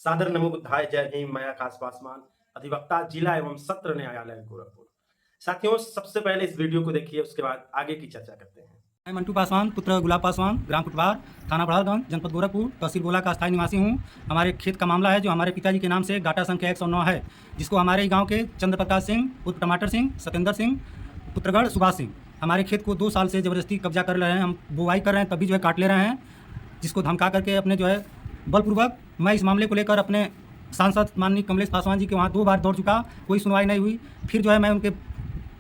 सादर नमो बुद्धाय। जय भीम। मैं आकाश पासवान, अधिवक्ता, जिला एवं सत्र न्यायालय गोरखपुर। साथियों, सबसे पहले इस वीडियो को देखिए, उसके बाद आगे की चर्चा करते हैं। मैं मंटू पासवान, पुत्र गुलाब पासवान, ग्राम कुटवार, थाना बड़हलगंज, जनपद गोरखपुर, तहसील गोला का स्थायी निवासी हूँ। हमारे खेत का मामला है जो हमारे पिताजी के नाम से गाटा संख्या 109 है, जिसको हमारे ही गांव के चंद्र प्रकाश सिंह उर्फ टमाटर सिंह, सत्येंद्र सिंह, पुत्रगढ़ सुभाष सिंह हमारे खेत को 2 साल से ज़बरदस्ती कब्जा कर रहे हैं। हम बुवाई कर रहे हैं तब भी जो है काट ले रहे हैं, जिसको धमका करके अपने जो है बलपूर्वक मैं इस मामले को लेकर अपने सांसद माननीय कमलेश पासवान जी के वहाँ 2 बार दौड़ चुका, कोई सुनवाई नहीं हुई। फिर जो है मैं उनके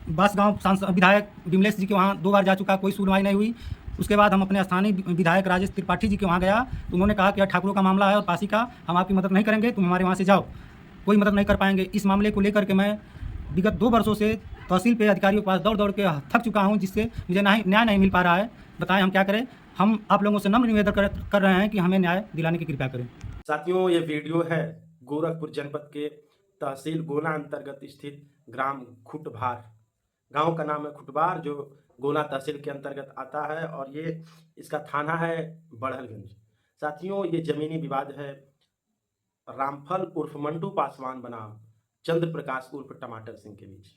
बांसगांव सांसद विधायक विमलेश जी के वहाँ 2 बार जा चुका, कोई सुनवाई नहीं हुई। उसके बाद हम अपने स्थानीय विधायक राजेश त्रिपाठी जी के वहाँ गया, तो उन्होंने कहा कि यह ठाकुरों का मामला है और पासी का, हम आपकी मदद नहीं करेंगे, तुम हमारे वहाँ से जाओ, कोई मदद नहीं कर पाएंगे। इस मामले को लेकर के मैं विगत 2 वर्षों से तहसील पे अधिकारियों के पास दौड़ दौड़ के थक चुका हूँ, जिससे मुझे न्याय नहीं मिल पा रहा है। बताएं हम क्या करें। हम आप लोगों से नम्र निवेदन कर रहे हैं कि हमें न्याय दिलाने की कृपया करें। साथियों, ये वीडियो है गोरखपुर जनपद के तहसील गोला अंतर्गत स्थित ग्राम खुटभार। गांव का नाम है खुटबार, जो गोला तहसील के अंतर्गत आता है, और ये इसका थाना है बड़हलगंज। साथियों, ये जमीनी विवाद है रामफल उर्फ मंटू पासवान बनाम चंद्र प्रकाश उर्फ टमाटर सिंह के बीच।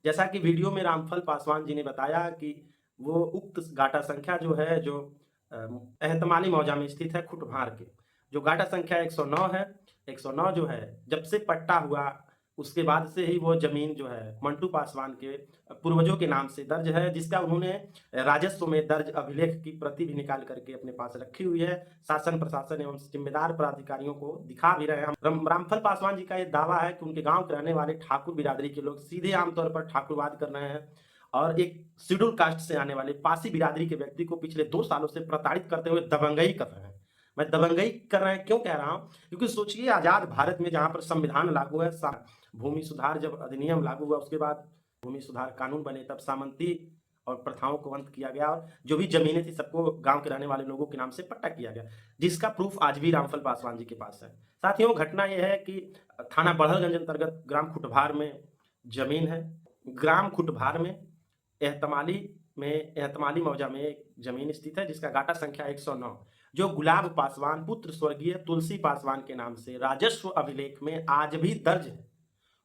जैसा कि वीडियो में रामफल पासवान जी ने बताया कि वो उक्त गाटा संख्या जो है, जो एहतमाली मौजा में स्थित है खुटभार के, जो गाटा संख्या 109 है। 109 जो है, जब से पट्टा हुआ उसके बाद से ही वो जमीन जो है मंटू पासवान के पूर्वजों के नाम से दर्ज है, जिसका उन्होंने राजस्व में दर्ज अभिलेख की प्रति भी निकाल करके अपने पास रखी हुई है। शासन प्रशासन एवं जिम्मेदार पदाधिकारियों को दिखा भी रहे हैं। रामफल पासवान जी का यह दावा है कि उनके गांव के रहने वाले ठाकुर बिरादरी के लोग सीधे आमतौर पर ठाकुरवाद कर रहे हैं, और एक शेड्यूल कास्ट से आने वाले पासी बिरादरी के व्यक्ति को पिछले 2 सालों से प्रताड़ित करते हुए दबंगई कर रहे हैं। मैं दबंगई कर रहे हैं क्यों कह रहा हूं? क्योंकि सोचिए, आजाद भारत में जहां पर संविधान लागू है, भूमि सुधार जब अधिनियम लागू हुआ, उसके बाद भूमि सुधार कानून बने, तब सामंती और प्रथाओं को अंत किया गया, और जो भी जमीनें थी सबको गांव के रहने वाले लोगों के नाम से पट्टा किया गया, जिसका प्रूफ आज भी रामफल पासवान जी के पास है। साथियों, घटना यह है कि थाना बड़हलगंज अंतर्गत ग्राम खुटभार में जमीन है। ग्राम खुटभार में एहतमाली मौजा में एक जमीन स्थित है, जिसका गाटा संख्या 109, जो गुलाब पासवान पुत्र स्वर्गीय तुलसी पासवान के नाम से राजस्व अभिलेख में आज भी दर्ज है।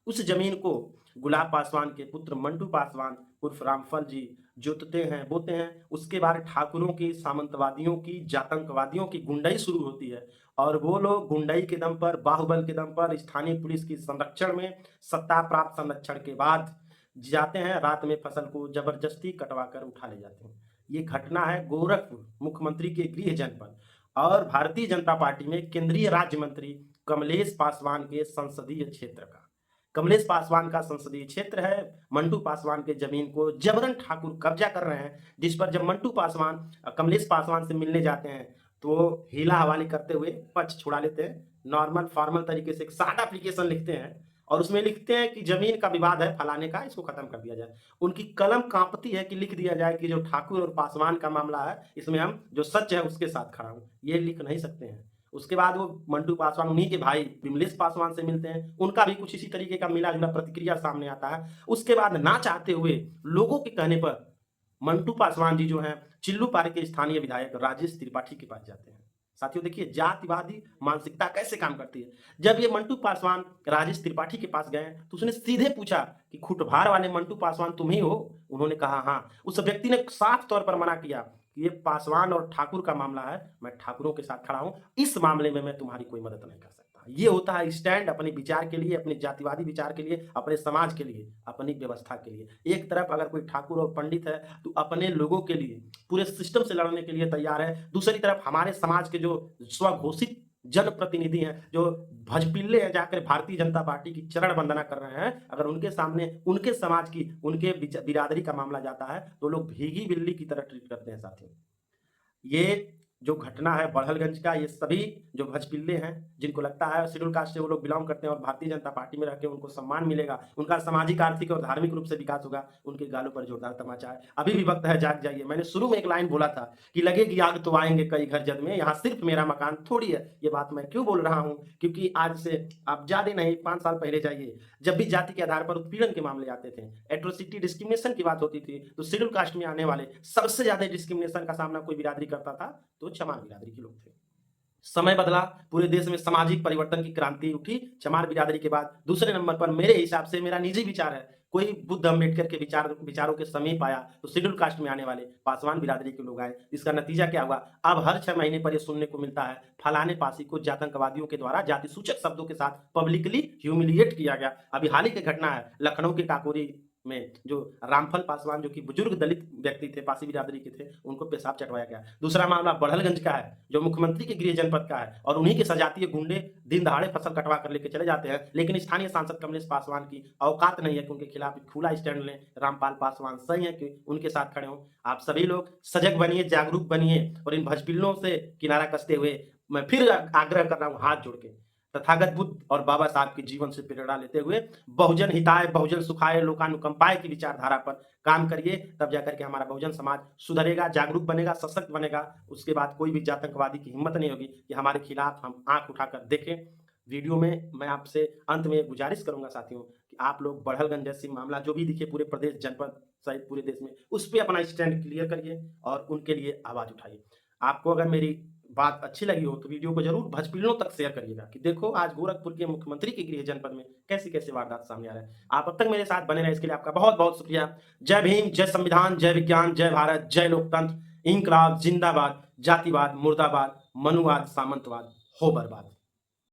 उस जमीन को गुलाब पासवान के पुत्र मंटू पासवान उर्फ रामफल जी जोतते हैं, बोते हैं। उसके बाद ठाकुरों की, सामंतवादियों की, जातंकवादियों की गुंडाई शुरू होती है, और वो लोग गुंडाई के दम पर, बाहुबल के दम पर, स्थानीय पुलिस की संरक्षण में, सत्ता प्राप्त संरक्षण के बाद जाते हैं, रात में फसल को जबरदस्ती कटवा कर उठा ले जाते हैं। ये घटना है गोरखपुर मुख्यमंत्री के गृह जनपद और भारतीय जनता पार्टी में केंद्रीय राज्य मंत्री कमलेश पासवान के संसदीय क्षेत्र का। कमलेश पासवान का संसदीय क्षेत्र है। मंटू पासवान के जमीन को जबरन ठाकुर कब्जा कर रहे हैं, जिस पर जब मंटू पासवान कमलेश पासवान से मिलने जाते हैं तो हीला हवाली करते हुए पक्ष छुड़ा लेते हैं। नॉर्मल फॉर्मल तरीके से एक सादा एप्लीकेशन लिखते हैं, और उसमें लिखते हैं कि जमीन का विवाद है फलाने का, इसको खत्म कर दिया जाए। उनकी कलम कांपती है कि लिख दिया जाए कि जो ठाकुर और पासवान का मामला है, इसमें हम जो सच है उसके साथ खड़ा हूं। ये लिख नहीं सकते हैं। उसके बाद वो मंटू पासवान उन्हीं के भाई विमलेश पासवान से मिलते हैं, उनका भी कुछ इसी तरीके का मिला जुला प्रतिक्रिया सामने आता है। उसके बाद ना चाहते हुए लोगों के कहने पर मंटू पासवान जी जो हैं चिल्लू पारी के स्थानीय विधायक राजेश त्रिपाठी के पास जाते हैं। साथियों, देखिए जातिवादी मानसिकता कैसे काम करती है। जब ये मंटू पासवान राजेश त्रिपाठी के पास गए तो उसने सीधे पूछा कि खुटभार वाले मंटू पासवान तुम ही हो? उन्होंने कहा हाँ। उस व्यक्ति ने साफ तौर पर मना किया कि ये पासवान और ठाकुर का मामला है, मैं ठाकुरों के साथ खड़ा हूं, इस मामले में मैं तुम्हारी कोई मदद नहीं कर सकता। ये होता है स्टैंड अपने विचार के लिए, अपने जातिवादी विचार के लिए, अपने समाज के लिए, अपनी व्यवस्था के लिए। एक तरफ अगर कोई ठाकुर और पंडित है तो अपने लोगों के लिए, पूरे सिस्टम से लड़ने के लिए तैयार है। दूसरी तरफ हमारे समाज के जो स्वघोषित जनप्रतिनिधि हैं, जो भजपिल्ले हैं, जाकर भारतीय जनता पार्टी की चरण वंदना कर रहे हैं, अगर उनके सामने उनके समाज की, उनके बिरादरी का मामला जाता है तो लोग भीगी बिल्ली की तरह ट्रीट करते हैं। साथियों, ये जो घटना है बड़हलगंज का, ये सभी जो भजपिल्ले हैं, जिनको लगता है शेड्यूल कास्ट से वो लोग बिलोंग करते हैं और भारतीय जनता पार्टी में रहकर उनको सम्मान मिलेगा, उनका सामाजिक, आर्थिक और धार्मिक रूप से विकास होगा, उनके गालों पर जोरदार तमाचा है। अभी भी वक्त है, जाग जाइए। मैंने शुरू में एक लाइन बोला था कि लगेगी आग तो आएंगे कई घर जद में, यहाँ सिर्फ मेरा मकान थोड़ी है। ये बात मैं क्यों बोल रहा हूँ? क्योंकि आज से आप ज्यादा नहीं 5 साल पहले जाइए, जब भी जाति के आधार पर उत्पीड़न के मामले आते थे, एट्रोसिटी डिस्क्रिमिनेशन की बात होती थी, तो शेड्यूल कास्ट में आने वाले सबसे ज्यादा डिस्क्रिमिनेशन का सामना कोई बिरादरी करता था तो चमार बिरादरी के लोग थे। समय बदला, पूरे देश में सामाजिक परिवर्तन की क्रांति उठी चमार बिरादरी के बाद। दूसरे नंबर पर मेरे हिसाब से, मेरा निजी विचार है, कोई बुद्ध अम्बेडकर के विचारों के समीप आया तो शेड्यूल कास्ट में आने वाले पासवान बिरादरी के लोग आए। इसका नतीजा क्या हुआ? अब हर 6 महीने पर यह सुनने को मिलता है, फलाने पासी को जातंकवादियों के द्वारा जाति सूचक शब्दों के साथ पब्लिकली ह्यूमिलिएट किया गया। अभी हाल ही की घटना है, लखनऊ के काकोरी में जो रामफल पासवान, जो कि बुजुर्ग दलित व्यक्ति थे, पासी बिरादरी के थे, उनको पेशाब चटवाया गया। दूसरा मामला बड़हलगंज का है, जो मुख्यमंत्री के गृह जनपद का है, और उन्हीं के सजातीय गुंडे दिन दहाड़े फसल कटवा कर लेके चले जाते हैं, लेकिन स्थानीय सांसद कमलेश पासवान की औकात नहीं है कि उनके खिलाफ खुला स्टैंड लें। रामपाल पासवान सही है कि उनके साथ खड़े हों। आप सभी लोग सजग बनिए, जागरूक बनिए, और इन भजपिल्लों से किनारा कसते हुए मैं फिर आग्रह कर रहा हूं हाथ जोड़ के, तथागत बुद्ध और बाबा साहब के जीवन से प्रेरणा लेते हुए बहुजन हिताय, बहुजन सुखाय, लोकानुकंपाय की विचारधारा पर काम करिए। तब जाकर के हमारा बहुजन समाज सुधरेगा, जागरूक बनेगा, सशक्त बनेगा। उसके बाद कोई भी आतंकवादी की हिम्मत नहीं होगी कि हमारे खिलाफ हम आंख उठाकर देखें। वीडियो में मैं आपसे अंत में गुजारिश करूंगा साथियों कि आप लोग बड़हलगंज जैसी मामला जो भी दिखे पूरे प्रदेश, जनपद सहित पूरे देश में, उस पर अपना स्टैंड क्लियर करिए और उनके लिए आवाज उठाइए। आपको अगर मेरी बात अच्छी लगी हो तो वीडियो को जरूर भजपीढ़ों तक शेयर करिएगा कि देखो आज गोरखपुर के मुख्यमंत्री के गृह जनपद में कैसी कैसी वारदात सामने आ रहा है। आप अब तक मेरे साथ बने रहे, इसके लिए आपका बहुत बहुत शुक्रिया। जय भीम, जय संविधान, जय विज्ञान, जय भारत, जय लोकतंत्र, इंकलाब जिंदाबाद, जातिवाद मुर्दाबाद, मनुवाद सामंतवाद हो बर्बाद।